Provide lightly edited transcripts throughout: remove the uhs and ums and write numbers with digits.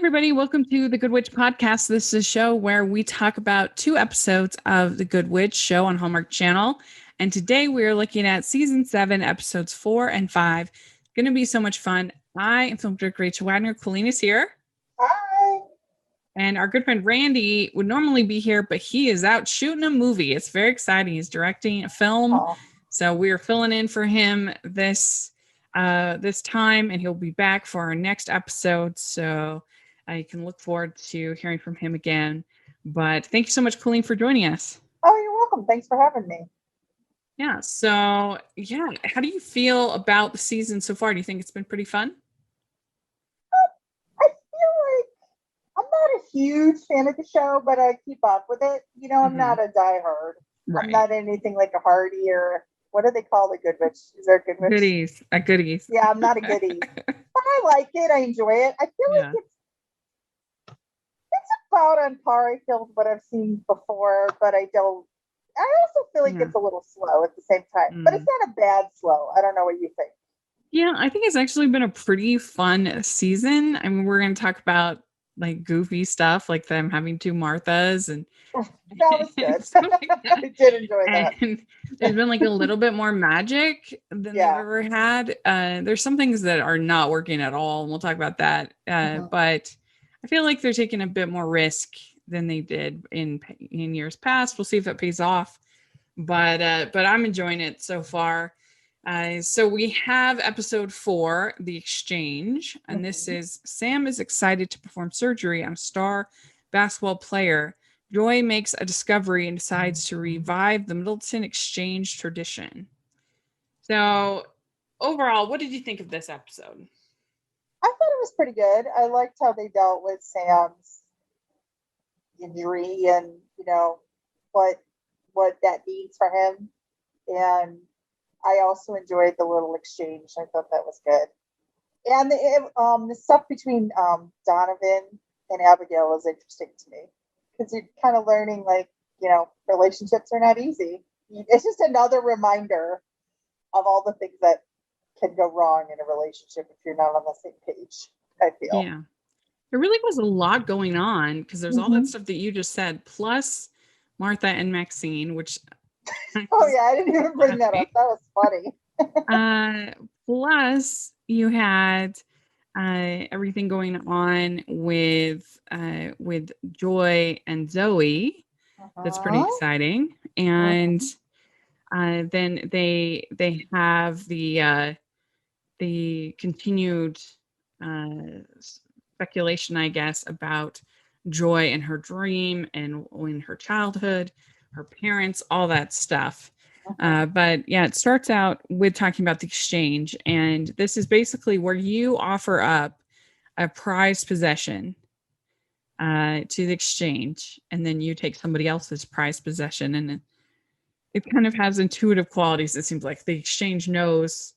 everybody. Welcome to the Good Witch Podcast. This is a show where we talk about 2 episodes of the Good Witch show on Hallmark Channel. And today we're looking at season 7, episodes 4 and 5. It's going to be so much fun. I am film director Rachel Wagner. Colleen is here. Hi. And our good friend Randy would normally be here, but he is out shooting a movie. It's very exciting. He's directing a film. So we are filling in for him this time, and he'll be back for our next episode. So you can look forward to hearing from him again. But thank you so much, Colleen, for joining us. Oh, you're welcome. Thanks for having me. Yeah. So, how do you feel about the season so far? Do you think it's been pretty fun? I feel like I'm not a huge fan of the show, but I keep up with it. You know, I'm not a diehard. Right. I'm not anything like a Hardy or what do they call the Good Witch? Is there a Good Witch? Goodies. A goodies. Yeah, I'm not a goodie. But I like it. I enjoy it. I feel like it's about on par, I feel, with what I've seen before, but I also feel like it's a little slow at the same time. But it's not a bad slow. I don't know what you think. Yeah, I think it's actually been a pretty fun season. I mean, we're going to talk about like goofy stuff, like them having 2 Marthas, and that was good. I did enjoy that. And there's been like a little bit more magic than they've ever had. There's some things that are not working at all, and we'll talk about that. But I feel like they're taking a bit more risk than they did in years past. We'll see if that pays off. But I'm enjoying it so far. So we have episode 4, The Exchange, and this is Sam is excited to perform surgery on a star basketball player. Joy makes a discovery and decides to revive the Middleton Exchange tradition. So overall, what did you think of this episode? I thought it was pretty good. I liked how they dealt with Sam's injury and, you know, what that means for him. And I also enjoyed the little exchange. I thought that was good. And the stuff between Donovan and Abigail was interesting to me because you're kind of learning, like, you know, relationships are not easy. It's just another reminder of all the things that can go wrong in a relationship if you're not on the same page, I feel. Yeah. There really was a lot going on because there's all that stuff that you just said, plus Martha and Maxine, which... Oh, yeah, I didn't even bring that up. That was funny. Plus, you had everything going on with Joy and Zoe. That's pretty exciting. And then they have the continued speculation, I guess, about Joy and her dream and in her childhood, her parents, all that stuff. But yeah, it starts out with talking about the exchange. And this is basically where you offer up a prized possession to the exchange. And then you take somebody else's prized possession. And it kind of has intuitive qualities. It seems like the exchange knows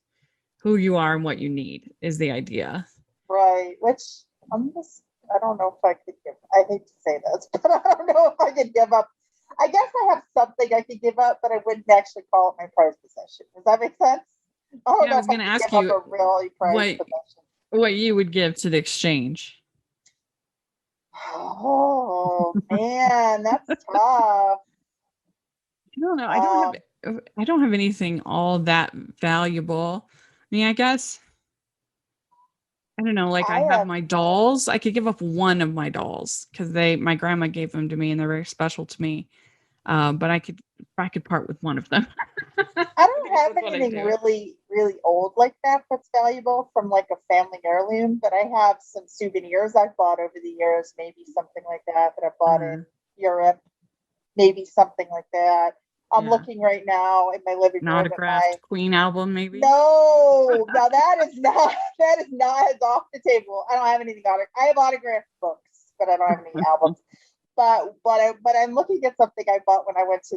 who you are and what you need is the idea. Right. Which I don't know if I could I hate to say this, but I don't know if I could give up. I guess I have something I could give up, but I wouldn't actually call it my prized possession. Does that make sense? I was going to ask you what you would give to the exchange. Oh man, that's tough. I don't know. I don't have anything all that valuable. I mean, I guess I don't know. Like I have my dolls. I could give up one of my dolls because my grandma gave them to me and they're very special to me. But I could part with one of them. I don't have anything really, really old like that that's valuable from like a family heirloom, but I have some souvenirs I've bought over the years, maybe something like that I bought in Europe, maybe something like that. I'm looking right now in my living room. Autographed Queen album, maybe? No, that is not it's off the table. I don't have anything autographed. I have autographed books, but I don't have any albums. But I'm looking at something I bought when I was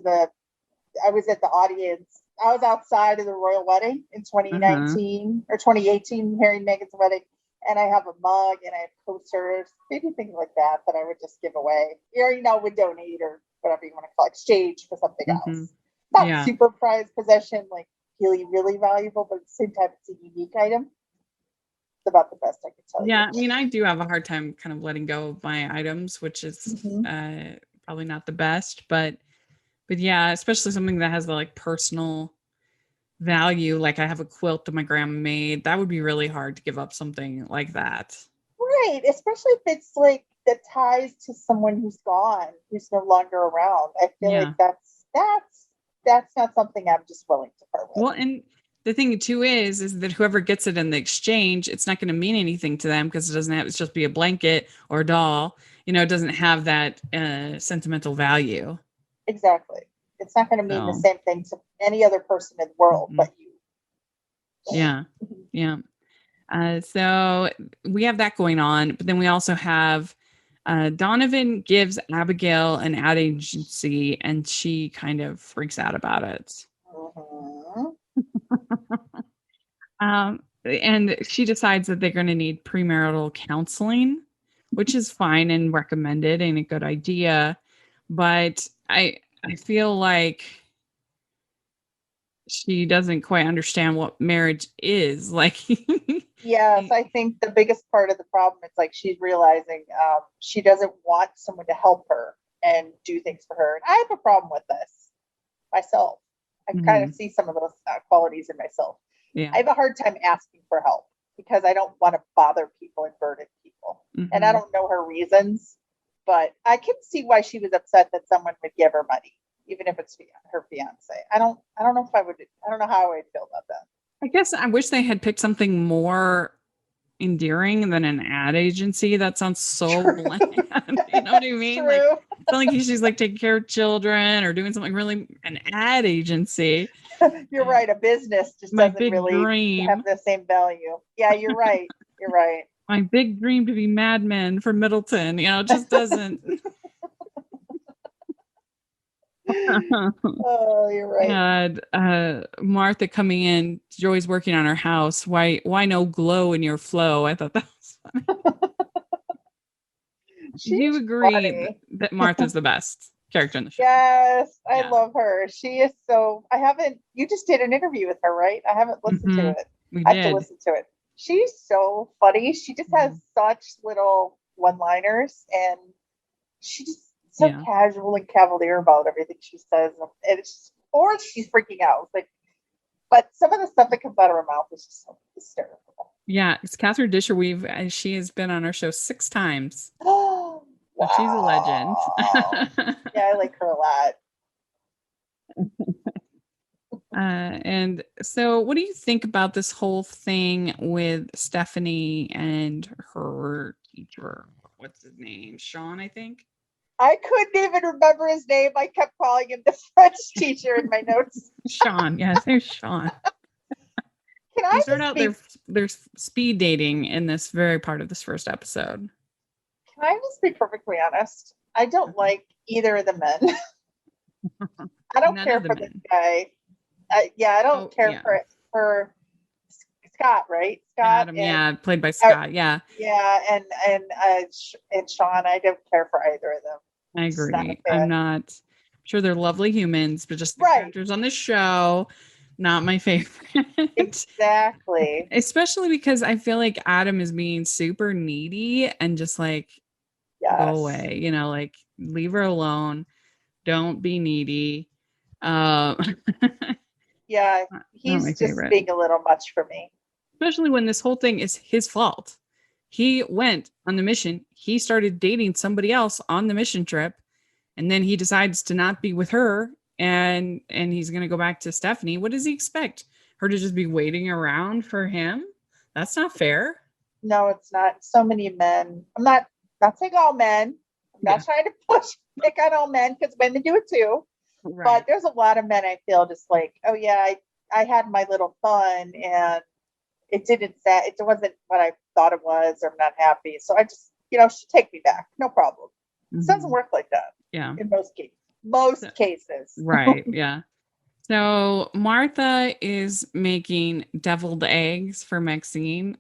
at the audience. I was outside of the royal wedding in 2019 or 2018, Harry and Meghan's wedding, and I have a mug and I have posters, maybe things like that I would just give away. Or, you know, would donate or whatever you want to call it, exchange for something else. Not super prized possession, like really, really valuable, but at the same time, it's a unique item. about the best I can tell you. Yeah, I mean, I do have a hard time kind of letting go of my items, which is probably not the best, but yeah, especially something that has the like personal value. Like I have a quilt that my grandma made. That would be really hard to give up something like that. Right, especially if it's like the ties to someone who's gone, who's no longer around. I feel like that's not something I'm just willing to part with. Well, and the thing too is that whoever gets it in the exchange, it's not going to mean anything to them because it doesn't have, it's just be a blanket or a doll. You know, it doesn't have that sentimental value. Exactly. It's not going to mean the same thing to any other person in the world but you. Yeah. Yeah. So we have that going on, but then we also have Donovan gives Abigail an ad agency and she kind of freaks out about it. And she decides that they're going to need premarital counseling, which is fine and recommended and a good idea. But I feel like she doesn't quite understand what marriage is like. Yes, I think the biggest part of the problem is like she's realizing she doesn't want someone to help her and do things for her. And I have a problem with this myself. I kind of see some of those qualities in myself. Yeah. I have a hard time asking for help because I don't want to bother people and burden people. And I don't know her reasons, but I can see why she was upset that someone would give her money, even if it's her fiance. I don't know if I don't know how I would feel about that. I guess I wish they had picked something more endearing than an ad agency. That sounds so bland. You know what I mean? Like, it's not like she's like taking care of children or doing something really, an ad agency. You're right. A business just doesn't really have the same value. Yeah, you're right. You're right. My big dream to be Mad Men for Middleton, you know, it just doesn't. Oh, you're right. And Martha coming in, Joy's working on her house. Why no glow in your flow? I thought that was funny. Do you agree that Martha's the best character in the show? Yes, I love her. She is so. You just did an interview with her, right? I haven't listened to it. I have to listen to it. She's so funny. She just has such little one-liners, and she just so casual and cavalier about everything she says, and it's just, or she's freaking out. Like, but some of the stuff that comes out of her mouth is just so hysterical. Yeah, it's Catherine Disherweave, and she has been on our show 6 times. Oh, wow. She's a legend. Yeah, I like her a lot. And so, what do you think about this whole thing with Stephanie and her teacher? What's his name? Sean, I think. I couldn't even remember his name. I kept calling him the French teacher in my notes. Sean, yes, there's Sean. Can I start out their speed dating in this very part of this first episode? Can I just be perfectly honest? I don't like either of the men. I don't care for this guy. I don't care for Scott, right? Scott, Adam, played by Scott. Yeah, and Sean. I don't care for either of them. I agree. I'm sure they're lovely humans, but just the characters on the show, not my favorite. Exactly. Especially because I feel like Adam is being super needy and just like go away. You know, like leave her alone. Don't be needy. Yeah, he's just being a little much for me. Especially when this whole thing is his fault. He went on the mission. He started dating somebody else on the mission trip. And then he decides to not be with her. And he's going to go back to Stephanie. What does he expect? Her to just be waiting around for him? That's not fair. No, it's not. So many men. I'm not saying all men. I'm not trying to pick on all men because women do it too. Right. But there's a lot of men I feel just like, oh yeah, I had my little fun and it wasn't what I thought it was, or I'm not happy. So I just, she'll take me back. No problem. It doesn't work like that. Yeah. In most cases. Most cases. Right. Yeah. So Martha is making deviled eggs for Maxine.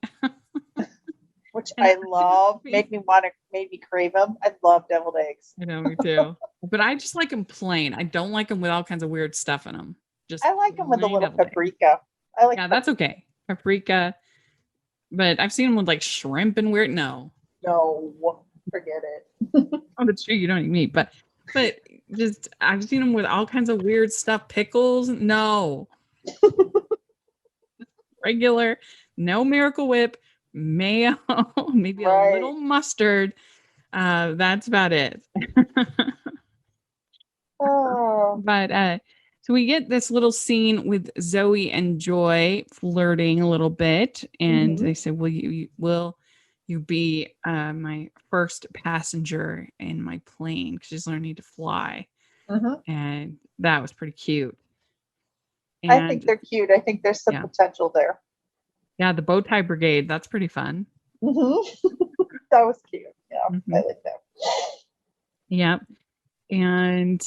Which I love. Made me crave them. I love deviled eggs. I know, me too. But I just like them plain. I don't like them with all kinds of weird stuff in them. I like them with a little paprika. I like that's okay. Paprika. But I've seen them with like shrimp and weird. No, forget it. oh, that's true. You don't eat meat, but just I've seen them with all kinds of weird stuff. Pickles, no. Regular, no Miracle Whip, mayo, maybe a little mustard. That's about it. But so we get this little scene with Zoe and Joy flirting a little bit, and they say, will you be my first passenger in my plane? Because she's learning to fly. And that was pretty cute. And I think they're cute. I think there's some potential there. Yeah, the bow tie brigade. That's pretty fun. That was cute. Yeah, I like that. Yep. And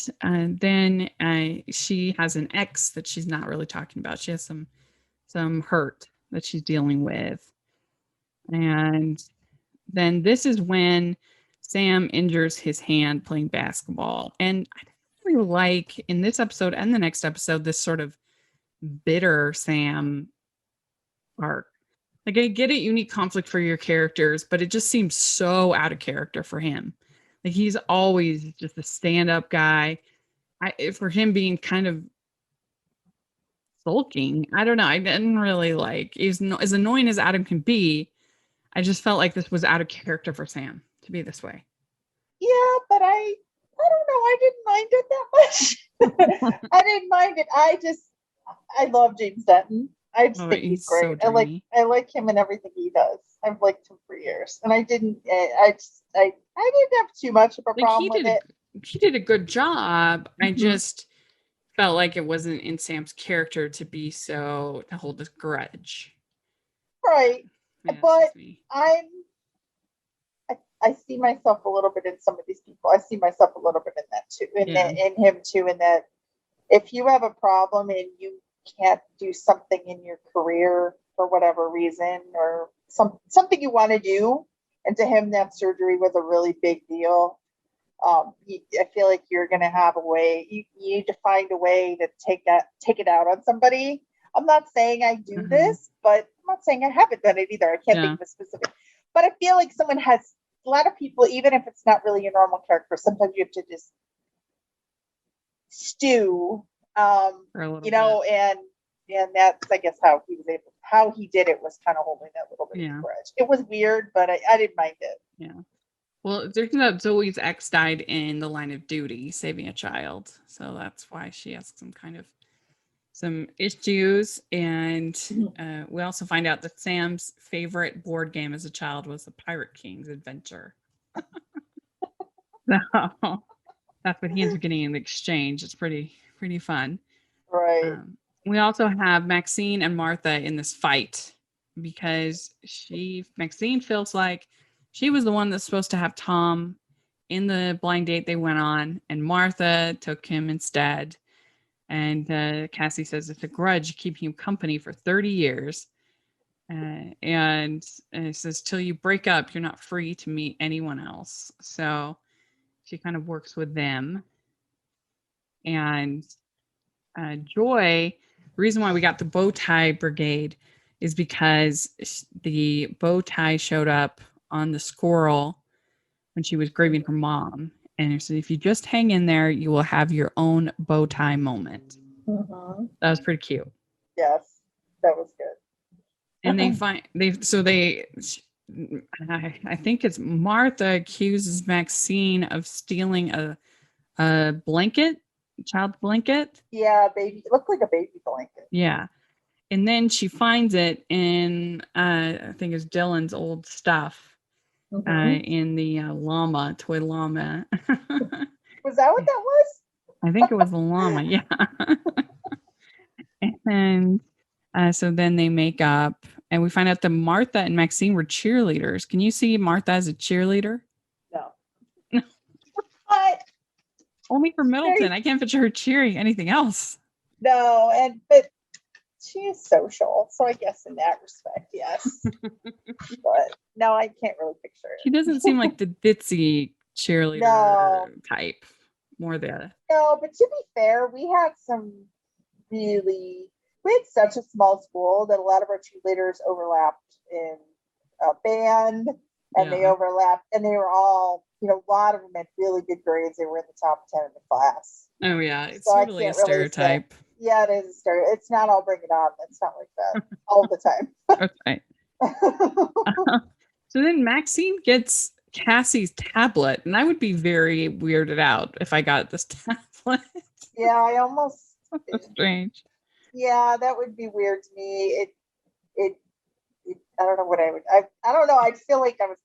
then she has an ex that she's not really talking about. She has some hurt that she's dealing with. And then this is when Sam injures his hand playing basketball. And I really like in this episode and the next episode, this sort of bitter Sam arc. Like, I get it, you need conflict for your characters, but it just seems so out of character for him. Like, he's always just a stand-up guy. For him being kind of sulking, I don't know. I didn't really like. He's as annoying as Adam can be. I just felt like this was out of character for Sam to be this way. Yeah, but I don't know. I didn't mind it that much. I didn't mind it. I love James Denton. I just think he's great. So I like him and everything he does. I've liked him for years, and I didn't have too much of a problem with it. He did a good job. I just felt like it wasn't in Sam's character to hold this grudge. Right, yeah, but I see myself a little bit in some of these people. I see myself a little bit in that too, in him too. In that, if you have a problem and you can't do something in your career for whatever reason, or something you want to do, and to him that surgery was a really big deal, I feel like you're going to have a way. You need to find a way to take it out on somebody. I'm not saying I do this, but I'm not saying I haven't done it either. I can't think of a specific, but I feel like a lot of people, even if it's not really a normal character, sometimes you have to just stew, bit. And that's, I guess, how he did it was kind of holding that little bit of grudge. It was weird, but I didn't mind it. Yeah. Well, it turns out Zoe's ex died in the line of duty, saving a child. So that's why she has some issues. And we also find out that Sam's favorite board game as a child was the Pirate King's Adventure. So that's what he ends up getting in exchange. It's pretty fun. Right. We also have Maxine and Martha in this fight because Maxine feels like she was the one that's supposed to have Tom in the blind date they went on, and Martha took him instead. And Cassie says it's a grudge keeping you company for 30 years. And it says, till you break up, you're not free to meet anyone else. So she kind of works with them. And Joy, the reason why we got the bow tie brigade is because the bow tie showed up on the squirrel when she was grieving her mom. And it said, if you just hang in there, you will have your own bow tie moment. That was pretty cute. Yes, that was good. And I think it's Martha accuses Maxine of stealing a blanket, child's blanket. Yeah, baby. It looked like a baby blanket. Yeah. And then she finds it in, I think it's Dylan's old stuff in the toy llama. Was that what that was? I think it was a llama, yeah. And so then they make up, and we find out that Martha and Maxine were cheerleaders. Can you see Martha as a cheerleader? No. But only for Middleton. I can't picture her cheering anything else. No, but she is social, so I guess in that respect, yes. But no, I can't really picture it. She doesn't seem like the ditzy cheerleader type. More the. No, but to be fair, we had such a small school that a lot of our cheerleaders overlapped in band, and they overlapped, and they were all, a lot of them had really good grades. They were in the top 10 in the class. Oh yeah, it's so totally a stereotype. Yeah, it is a stereotype. It's not all Bring It On. It's not like that all the time. Okay. So then Maxine gets Cassie's tablet, and I would be very weirded out if I got this tablet. Yeah, I almost. That's strange. Yeah, that would be weird to me. It I don't know what I would. I don't know. I feel like I was.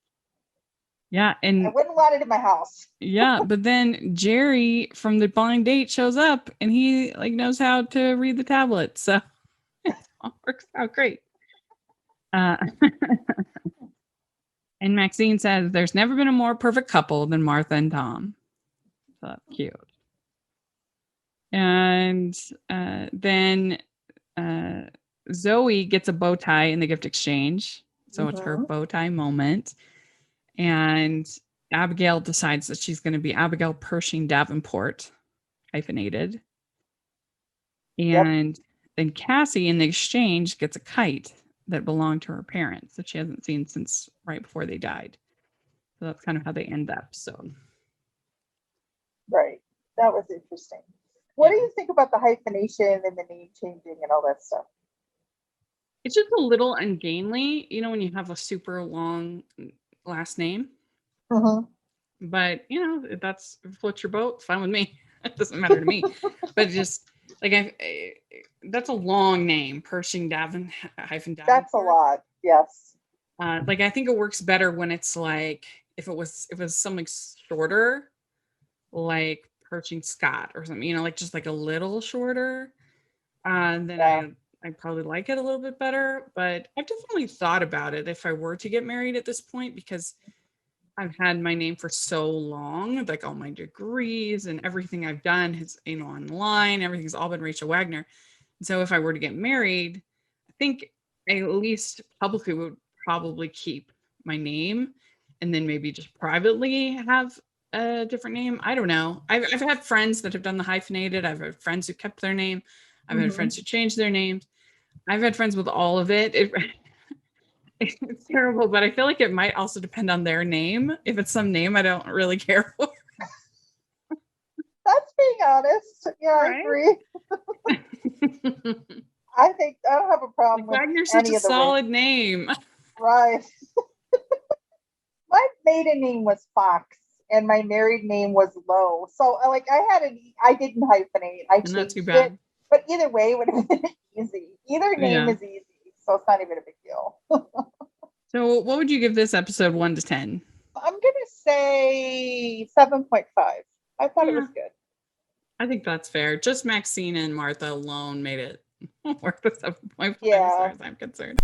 Yeah, and I wouldn't want it in my house. Yeah, but then Jerry from the blind date shows up, and he knows how to read the tablet, so it all works out great. And Maxine says, "There's never been a more perfect couple than Martha and Tom." So that's cute. And then Zoe gets a bow tie in the gift exchange, so it's her bow tie moment. And Abigail decides that she's going to be Abigail Pershing Davenport, hyphenated. And then Cassie, in the exchange, gets a kite that belonged to her parents that she hasn't seen since right before they died. So that's kind of how they end up. So, right. That was interesting. What do you think about the hyphenation and the name changing and all that stuff? It's just a little ungainly, when you have a super long last name. But if that's floats your boat, fine with me. It doesn't matter to me. But just that's a long name, Pershing Davenport. That's a lot. Yes. I think it works better when it's if it was something shorter, like Pershing Scott or something, just a little shorter. Then I probably like it a little bit better. But I've definitely thought about it if I were to get married at this point, because I've had my name for so long, all my degrees and everything I've done has, online, everything's all been Rachel Wagner. And so if I were to get married, I think I at least publicly would probably keep my name, and then maybe just privately have a different name. I don't know. I've had friends that have done the hyphenated. I've had friends who kept their name. I've had friends who changed their names. I've had friends with all of it. It's terrible, but I feel like it might also depend on their name. If it's some name I don't really care for. That's being honest. Yeah, right? I agree. I think I don't have a problem with Wagner's such a solid name. Right. My maiden name was Fox, and my married name was Lowe. So I didn't hyphenate. I changed not too bad. It, but either way, it would have been easy. Either name is easy. So it's not even a big deal. So what would you give this episode 1 to 10? I'm going to say 7.5. I thought it was good. I think that's fair. Just Maxine and Martha alone made it worth the 7.5 as far as I'm concerned.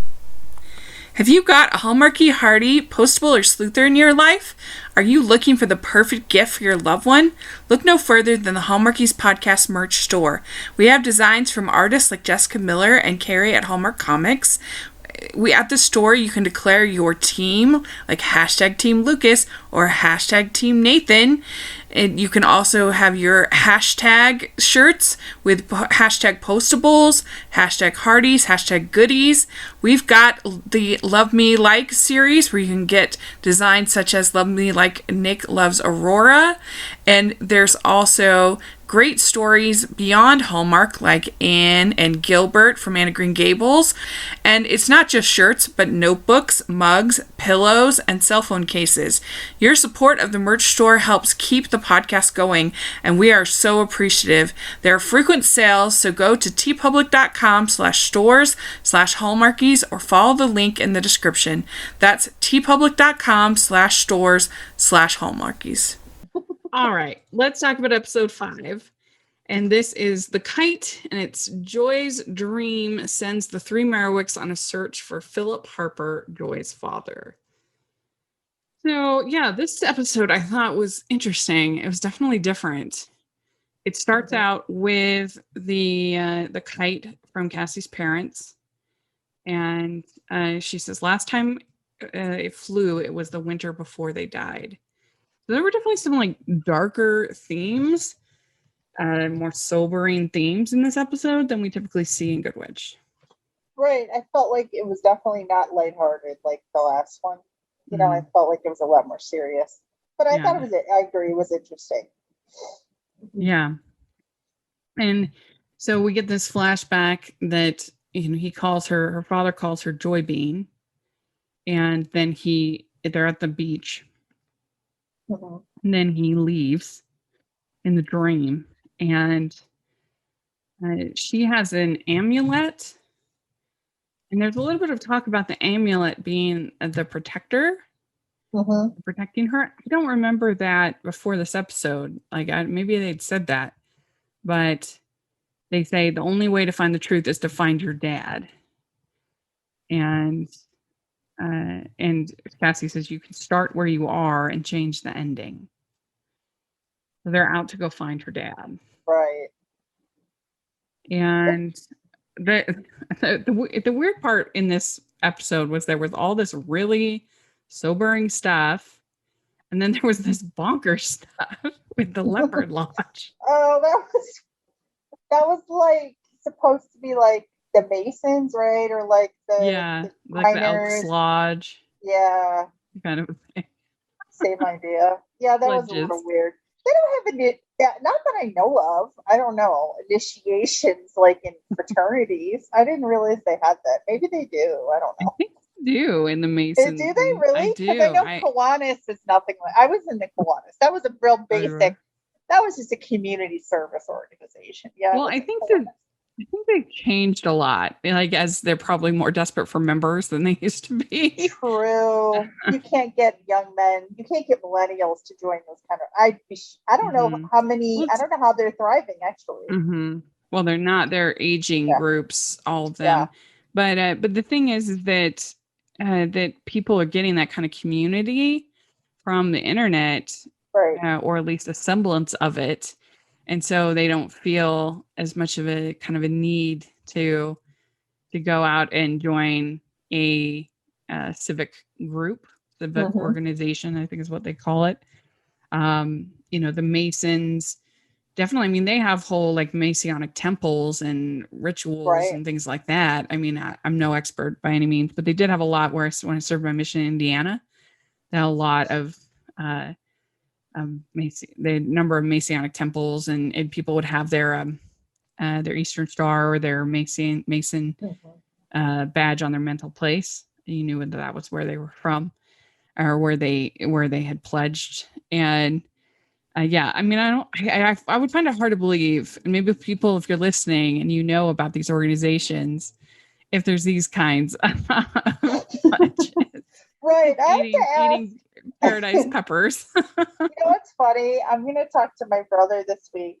Have you got a Hallmarky, Hardy, Postable, or Sleuther in your life? Are you looking for the perfect gift for your loved one? Look no further than the Hallmarkies Podcast merch store. We have designs from artists like Jessica Miller and Carrie at Hallmark Comics. At the store, you can declare your team, like hashtag Team Lucas or hashtag Team Nathan. And you can also have your hashtag shirts with hashtag postables, hashtag Hardies, hashtag goodies. We've got the Love Me Like series where you can get designs such as Love Me Like Nick Loves Aurora. And there's also great stories beyond Hallmark like Anne and Gilbert from Anne of Green Gables. And it's not just shirts, but notebooks, mugs, pillows, and cell phone cases. Your support of the merch store helps keep the podcast going, and we are so appreciative. There are frequent sales, so go to tpublic.com/stores/hallmarkies or follow the link in the description. That's tpublic.com/stores/hallmarkies. All right, let's talk about episode 5. And this is The Kite, and it's Joy's dream sends the 3 Merowicks on a search for Philip Harper, Joy's father. So, yeah, this episode I thought was interesting. It was definitely different. It starts out with the kite from Cassie's parents. And she says last time it flew, it was the winter before they died. So there were definitely some darker themes, more sobering themes in this episode than we typically see in Good Witch. Right. I felt like it was definitely not lighthearted like the last one. I felt like it was a lot more serious. But I thought I agree, it was interesting. Yeah. And so we get this flashback that he calls her father calls her Joy Bean, and then they're at the beach, and then he leaves in the dream, and she has an amulet, and there's a little bit of talk about the amulet being the protector, protecting her. I don't remember that before this episode. Like maybe they'd said that, but they say the only way to find the truth is to find your dad. And Cassie says you can start where you are and change the ending. So they're out to go find her dad. Right. And the weird part in this episode was there was all this really sobering stuff, and then there was this bonkers stuff with the leopard lodge. Oh, that was like supposed to be like the Masons, right? Or like the like the Elks Lodge. Yeah. Kind of thing. Same idea. Yeah, that was a little weird. They don't have not that I know of. I don't know initiations like in fraternities. I didn't realize they had that. Maybe they do. I don't know. I think they do in the Masons. Do they really? Because I know Kiwanis is nothing like. I was in the Kiwanis. That was a real basic. That was just a community service organization. Yeah. Well, I think they've changed a lot. Like as they're probably more desperate for members than they used to be. True. You can't get young men. You can't get millennials to join those kind of. I don't know how many. I don't know how they're thriving actually. Well, they're not. They're aging groups, all of them. Yeah. But the thing is that that people are getting that kind of community from the internet, right? Or at least a semblance of it. And so they don't feel as much of a kind of a need to go out and join a civic group, civic organization, I think is what they call it. The Masons, definitely. I mean, they have whole like Masonic temples and rituals and things like that. I mean, I'm no expert by any means, but they did have a lot when I served my mission in Indiana. They had a lot of the number of Masonic temples, and people would have their Eastern Star or their Mason badge on their mental place. You knew that was where they were from, or where they had pledged. And I mean, I would find it hard to believe, and maybe people, if you're listening and you know about these organizations, if there's these kinds of pledges. Right. Eating paradise peppers. What's funny? I'm going to talk to my brother this week.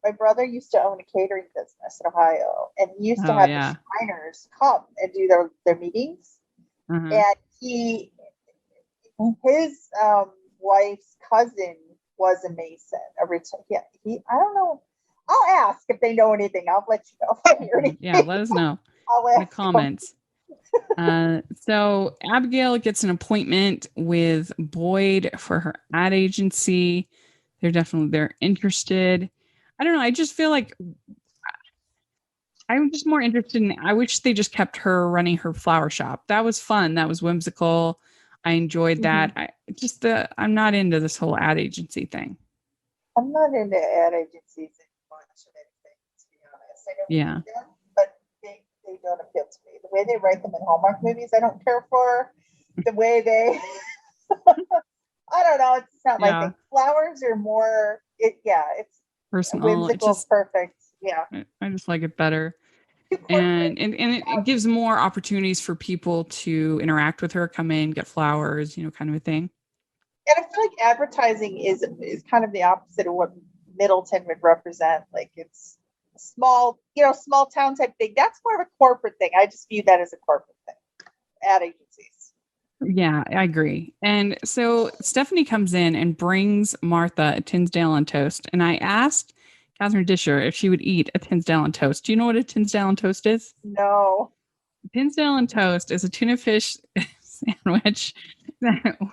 My brother used to own a catering business in Ohio, and he used to have the Shriners come and do their meetings. And his wife's cousin was a Mason. I don't know. I'll ask if they know anything. I'll let you know if I hear anything. Yeah, let us know in the comments. So Abigail gets an appointment with Boyd for her ad agency. They're interested. I don't know. I just feel like I'm just more interested in. I wish they just kept her running her flower shop. That was fun. That was whimsical. I enjoyed that. I'm not into this whole ad agency thing. I'm not into ad agencies much of anything, to be honest. I don't them, but they don't appeal to me. The way they write them in Hallmark movies, I don't care for. The way they, I don't know. It's not my thing. Flowers are more. It's personal. Whimsical, perfect. Yeah, I just like it better. And it gives more opportunities for people to interact with her, come in, get flowers, kind of a thing. And I feel like advertising is kind of the opposite of what Middleton would represent. Like it's small town type thing. That's more of a corporate thing. I just view that as a corporate thing. Ad agencies. Yeah, I agree. And so Stephanie comes in and brings Martha a Tinsdale on toast. And I asked Catherine Disher if she would eat a Tinsdale on toast. Do you know what a Tinsdale on toast is? No. Tinsdale on toast is a tuna fish sandwich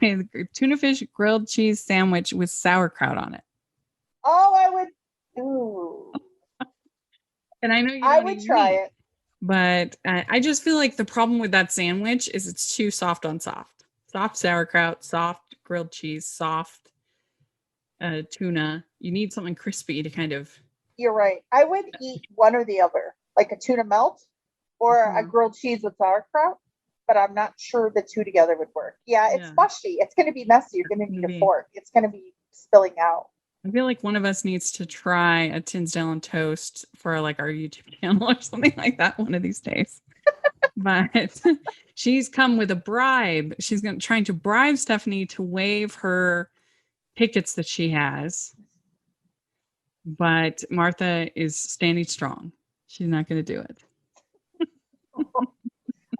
with tuna fish grilled cheese sandwich with sauerkraut on it. Oh, I would. Ooh. And I know you. I would try it. But I just feel like the problem with that sandwich is it's too soft on soft. Soft sauerkraut, soft grilled cheese, soft tuna. You need something crispy to kind of. You're right. I would eat one or the other, like a tuna melt or a Mhm. grilled cheese with sauerkraut, but I'm not sure the two together would work. Yeah, it's Yeah. mushy. It's going to be messy. You're going to need a fork. It's going to be spilling out. I feel like one of us needs to try a Tinsdale on toast for like our YouTube channel or something like that one of these days. But she's come with a bribe. She's trying to bribe Stephanie to waive her tickets that she has. But Martha is standing strong. She's not going to do it.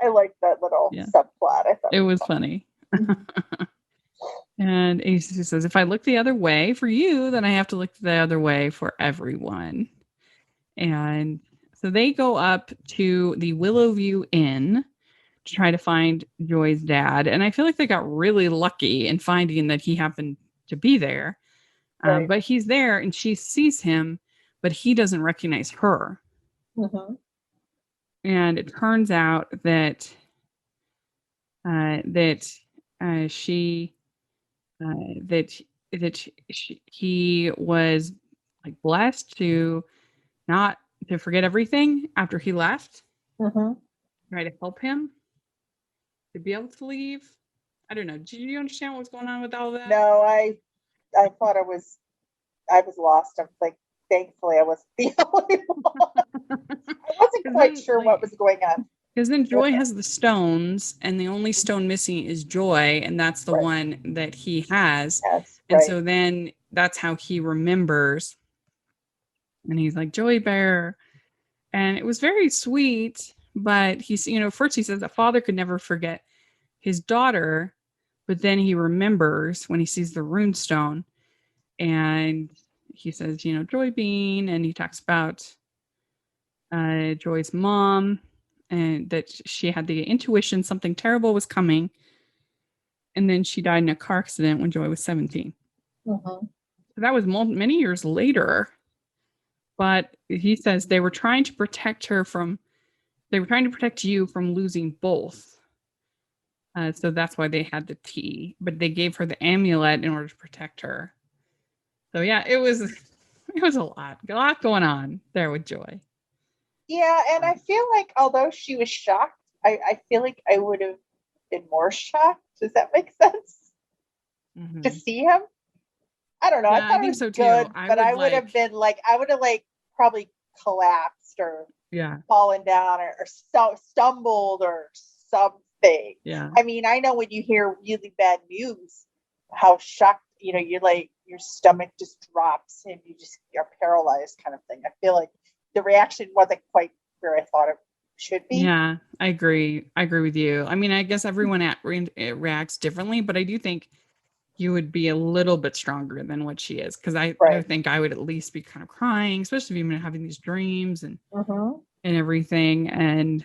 I like that little subplot. I thought it was funny. And he says, if I look the other way for you, then I have to look the other way for everyone. And so they go up to the Willowview Inn to try to find Joy's dad. And I feel like they got really lucky in finding that he happened to be there. Right. But he's there and she sees him, but he doesn't recognize her. Mm-hmm. And it turns out that he was like blessed to not to forget everything after he left. Mm-hmm. Try to help him to be able to leave. I don't know. Did you understand what was going on with all of that? No, I thought I was lost. I'm like, thankfully I wasn't the only one. I wasn't quite sure what was going on. Because then Joy has the stones, and the only stone missing is Joy, and that's the one that he has. Yes, and so then that's how he remembers. And he's like, Joy Bear. And it was very sweet, but he's, first he says a father could never forget his daughter, but then he remembers when he sees the runestone, and he says, Joy Bean, and he talks about Joy's mom, and that she had the intuition something terrible was coming. And then she died in a car accident when Joy was 17. Mm-hmm. So that was many years later. But he says they were trying to protect you from losing both. So that's why they had the tea, but they gave her the amulet in order to protect her. So yeah, it was a lot going on there with Joy. Yeah, and I feel like although she was shocked, I feel like I would have been more shocked. Does that make sense? Mm-hmm. To see him? I don't know. Yeah, I thought it was so good, but I would have been like, probably collapsed or fallen down or stumbled or something. Yeah. I mean, I know when you hear really bad news, how shocked, you're like, your stomach just drops and you're paralyzed kind of thing. I feel like the reaction wasn't quite where I thought it should be. Yeah, I agree. I agree with you. I mean, I guess everyone reacts differently, but I do think you would be a little bit stronger than what she is. Because I think I would at least be kind of crying, especially if you've been having these dreams and everything. And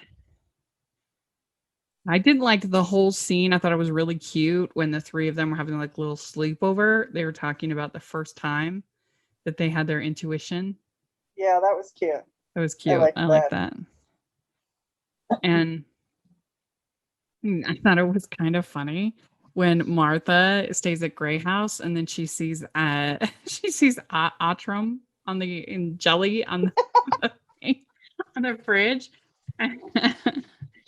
I did like the whole scene. I thought it was really cute when the three of them were having like a little sleepover. They were talking about the first time that they had their intuition. Yeah, that was cute. That was cute. I like that. And I thought it was kind of funny when Martha stays at Grey House and then she sees Atrum in jelly on the fridge. That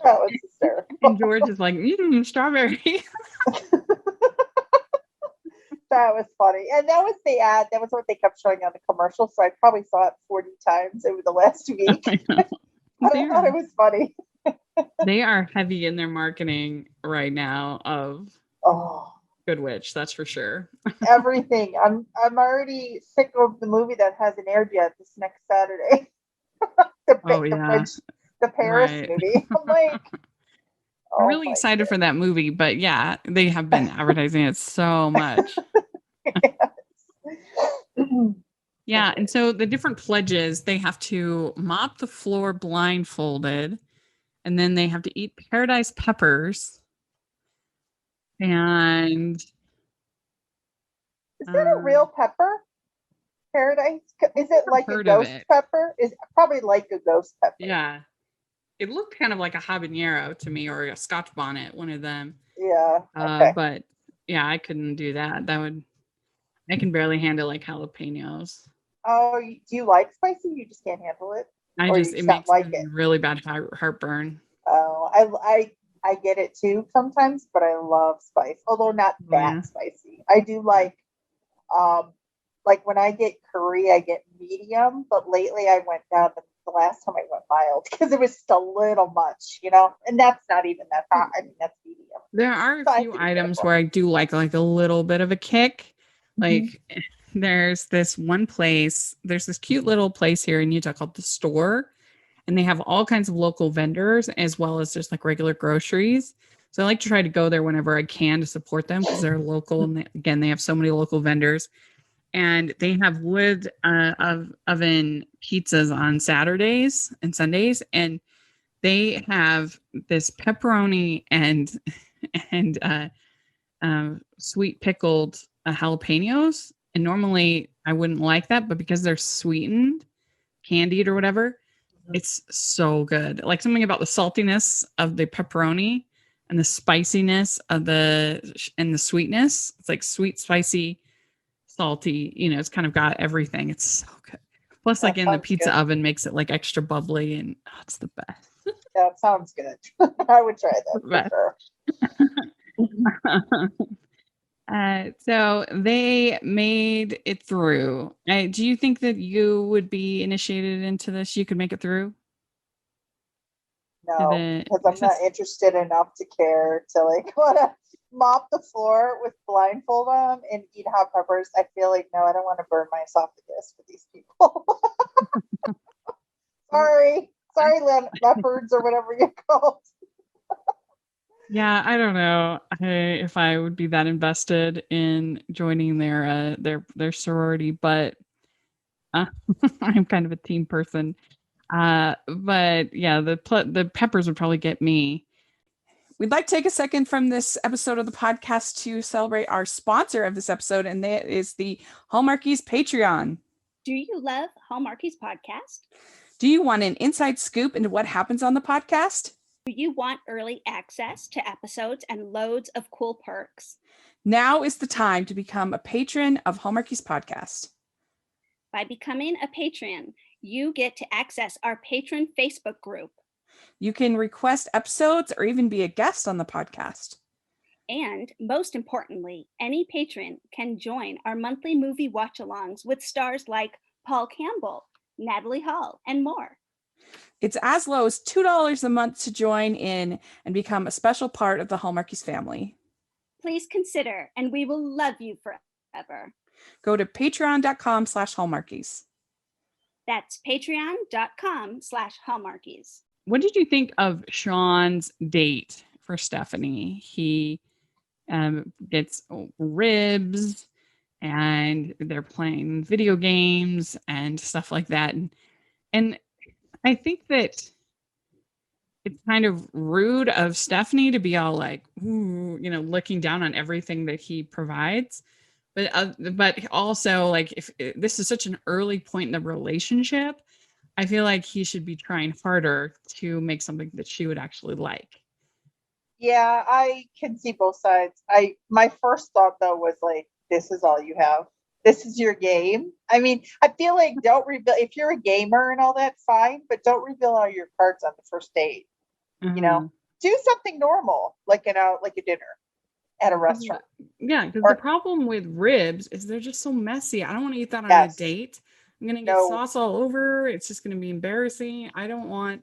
was hysterical. And George is like, strawberry. That was funny. And that was the ad. That was what they kept showing on the commercial. So I probably saw it 40 times over the last week. I thought it was funny. They are heavy in their marketing right now of Good Witch, that's for sure. Everything. I'm already sick of the movie that hasn't aired yet this next Saturday. The Paris movie. I'm like, I'm really excited for that movie, but yeah, they have been advertising it so much. Yeah, and so the different pledges, they have to mop the floor blindfolded, and then they have to eat paradise peppers. And is that a real pepper? Paradise? Is it like a ghost pepper? Is probably like a ghost pepper. Yeah. it looked kind of like a habanero to me, or a Scotch bonnet, one of them. Yeah. Okay. But yeah, I couldn't do that. I can barely handle like jalapenos. Oh, do you like spicy? You just can't handle it, or you It just don't makes like me it? really bad heartburn. Oh, I get it too sometimes, but I love spice, although not Oh, yeah. that spicy. I do um like when I get curry, I get medium, but lately I went down the last time I went mild because it was just a little much, and that's not even that hot. I mean, that's medium. There are a So I have few to be items careful. where I do like a little bit of a kick. Mhm. Like there's this one place, there's this cute little place here in Utah called the Store, and they have all kinds of local vendors as well as just like regular groceries. So I like to try to go there whenever I can to support them because they're local, and again, they have so many local vendors. And they have wood of oven pizzas on Saturdays and Sundays, and they have this pepperoni and sweet pickled jalapenos. And normally I wouldn't like that, but because they're sweetened, candied or whatever, it's so good. Like something about the saltiness of the pepperoni and the spiciness of the sweetness. It's like sweet, spicy, salty. It's kind of got everything. It's so good. Plus, like That in the sounds pizza good. oven, makes it like extra bubbly, and it's the best. That sounds good. I would try that for The sure. best. So they made it through. Do you think that you would be initiated into this? You could make it through to No, the because I'm this not is interested enough to care to like want to mop the floor with blindfold on and eat hot peppers. I feel like no, I don't want to burn my esophagus with these people. Sorry, sorry, leopards or whatever you call. Yeah, I don't know if I would be that invested in joining their sorority, but uh, I'm kind of a team person. But yeah, the peppers would probably get me. We'd like to take a second from this episode of the podcast to celebrate our sponsor of this episode, and that is the Hallmarkies Patreon. Do you love Hallmarkies podcast? Do you want an inside scoop into what happens on the podcast? Do you want early access to episodes and loads of cool perks? Now is the time to become a patron of Hallmarkies podcast. By becoming a patron, you get to access our patron Facebook group. You can request episodes or even be a guest on the podcast. And most importantly, any patron can join our monthly movie watch-alongs with stars like Paul Campbell, Natalie Hall, and more. It's as low as $2 a month to join in and become a special part of the Hallmarkies family. Please consider, and we will love you forever. Go to patreon.com/Hallmarkies. That's patreon.com/Hallmarkies. What did you think of Sean's date for Stephanie? He gets ribs and they're playing video games and stuff like that. And I think that it's kind of rude of Stephanie to be all like, ooh, looking down on everything that he provides. But also, like, if this is such an early point in the relationship, I feel like he should be trying harder to make something that she would actually like. Yeah, I can see both sides. My first thought though was like, this is all you have. This is your game. I mean, I feel like don't reveal if you're a gamer and all that, fine, but don't reveal all your cards on the first date. Do something normal, like like a dinner at a restaurant. Yeah, because the problem with ribs is they're just so messy. I don't want to eat that on a date. I'm gonna get sauce all over. It's just gonna be embarrassing. I don't want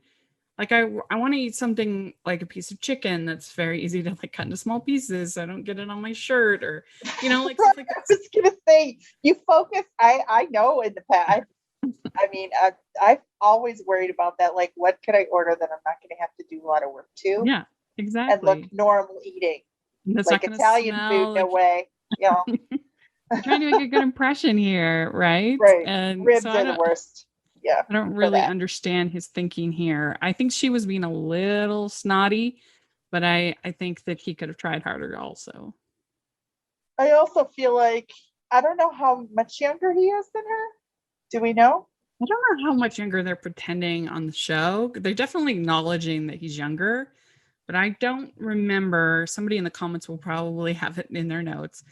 I want to eat something like a piece of chicken that's very easy to like cut into small pieces. So I don't get it on my shirt or like stuff like that. I was gonna say you focus. I know in the past. I mean, I've always worried about that. Like, what could I order that I'm not going to have to do a lot of work to? Yeah, exactly. And look normal eating. That's like Italian food, no way. Yeah. Trying to make a good impression here, right? Right. And ribs are the worst. Yeah. I don't really understand his thinking here. I think she was being a little snotty, but I think that he could have tried harder also. I also feel like I don't know how much younger he is than her. Do we know? I don't know how much younger they're pretending on the show. They're definitely acknowledging that he's younger, but I don't remember. Somebody in the comments will probably have it in their notes,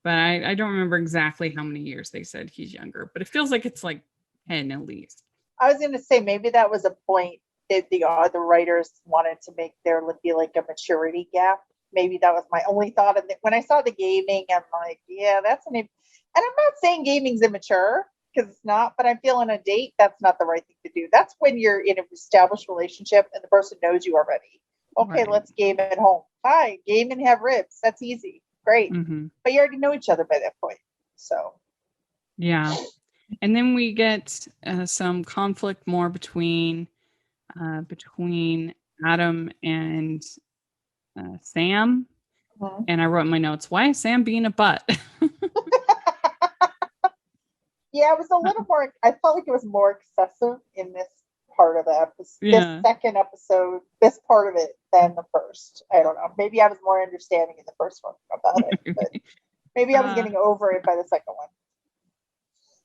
but I don't remember exactly how many years they said he's younger, but it feels like it's like 10 at least. I was going to say maybe that was a point that the writers wanted to make there be like a maturity gap. Maybe that was my only thought. And when I saw the gaming, I'm like, yeah, that's and I'm not saying gaming's immature because it's not, but I feel on a date, that's not the right thing to do. That's when you're in an established relationship and the person knows you already. Okay, right. Let's game at home. Fine, game and have ribs. That's easy. Great. Mm-hmm. But you already know each other by that point. So. Yeah. And then we get some conflict more between Adam and Sam. Mm-hmm. And I wrote in my notes, why is Sam being a butt? Yeah, it was a little more, I felt like it was more excessive in this part of the episode, this second episode, this part of it than the first. I don't know. Maybe I was more understanding in the first one about it, but maybe I was getting over it by the second one.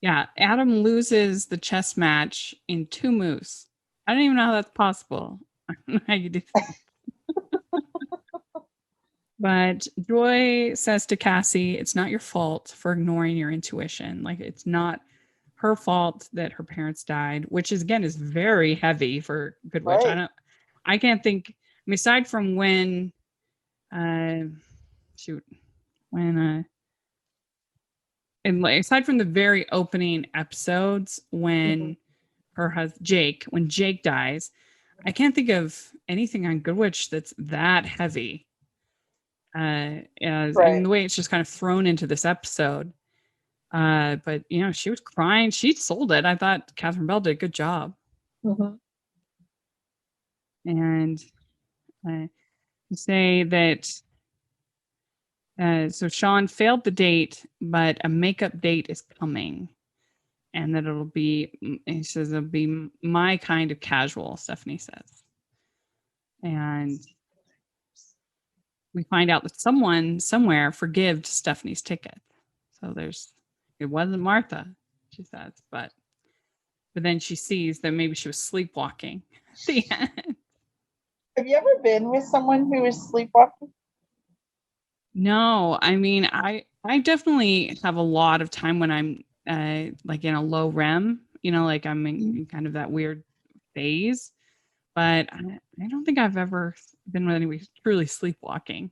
Yeah, Adam loses the chess match in 2 moves. I don't even know how that's possible. I don't know how you do that. But Joy says to Cassie, it's not your fault for ignoring your intuition. Like, it's not her fault that her parents died, which is, again, is very heavy for Good Witch. Right. I can't think, I mean, aside from when, and like, aside from the very opening episodes when her husband, when Jake dies, I can't think of anything on Good Witch that's that heavy. And the way it's just kind of thrown into this episode. But you know, she was crying. She sold it. I thought Catherine Bell did a good job. Mm-hmm. And say that so Sean failed the date, but a makeup date is coming. And that it'll be, he says, it'll be my kind of casual, Stephanie says. And we find out that someone somewhere forgived Stephanie's ticket. So it wasn't Martha, she says, but then she sees that maybe she was sleepwalking at the end. Have you ever been with someone who is sleepwalking? No, I mean, I definitely have a lot of time when I'm like in a low REM, you know, like I'm in kind of that weird phase, but I don't think I've ever been with anybody truly sleepwalking.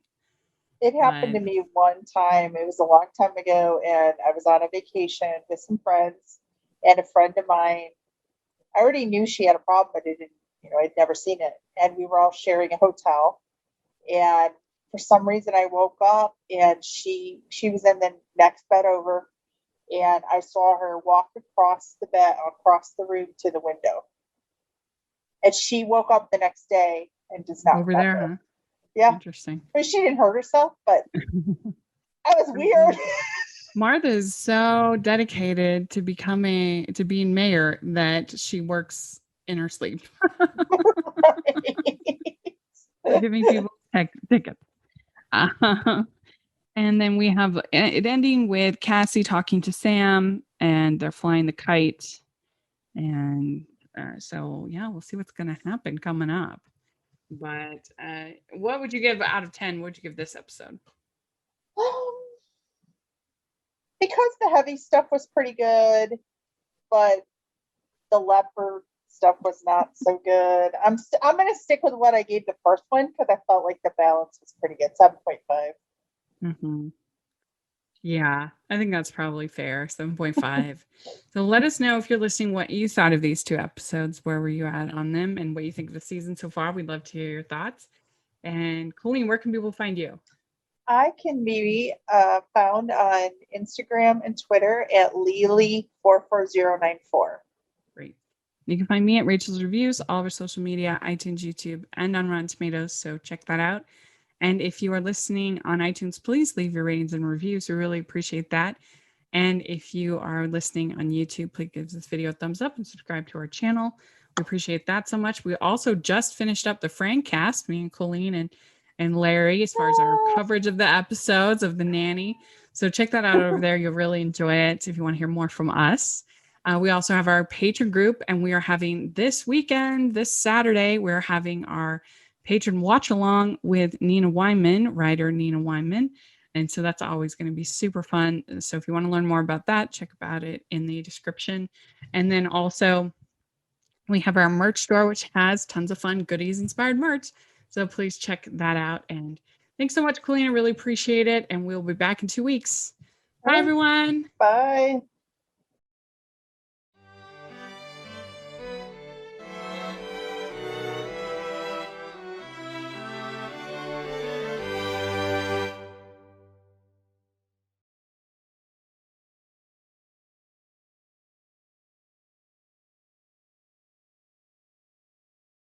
It happened to me one time. It was a long time ago, and I was on a vacation with some friends, and a friend of mine, I already knew she had a problem, but I'd never seen it. And we were all sharing a hotel, and for some reason I woke up and she was in the next bed over, and I saw her walk across the room to the window. And she woke up the next day and does not over there, huh? Yeah. Interesting. I mean, she didn't hurt herself, but that was weird. Martha is so dedicated to being mayor that she works in her sleep. Giving people tickets. And then we have it ending with Cassie talking to Sam, and they're flying the kite. And so, yeah, we'll see what's going to happen coming up. But what would you give out of 10? What would you give this episode? Because the heavy stuff was pretty good, but the leopard stuff was not so good. I'm going to stick with what I gave the first one because I felt like the balance was pretty good. 7.5. Mm-hmm. Yeah, I think that's probably fair. 7.5. So let us know if you're listening what you thought of these 2 episodes. Where were you at on them and what you think of the season so far? We'd love to hear your thoughts. And Colleen, where can people find you? I can be found on Instagram and Twitter at Lily44094. Great. You can find me at Rachel's Reviews, all of our social media, iTunes, YouTube, and on Rotten Tomatoes. So check that out. And if you are listening on iTunes, please leave your ratings and reviews. We really appreciate that. And if you are listening on YouTube, please give this video a thumbs up and subscribe to our channel. We appreciate that so much. We also just finished up the Frank cast, me and Colleen and Larry, as far as our coverage of the episodes of The Nanny. So check that out over there. You'll really enjoy it if you want to hear more from us. We also have our patron group, and we are having this weekend, this Saturday, we're having our patron watch along with Nina Wyman, writer Nina Wyman. And so that's always going to be super fun. So if you want to learn more about that, check about it in the description. And then also we have our merch store, which has tons of fun goodies inspired merch. So please check that out. And thanks so much, Colleen. I really appreciate it. And we'll be back in 2 weeks. Bye, everyone. Bye.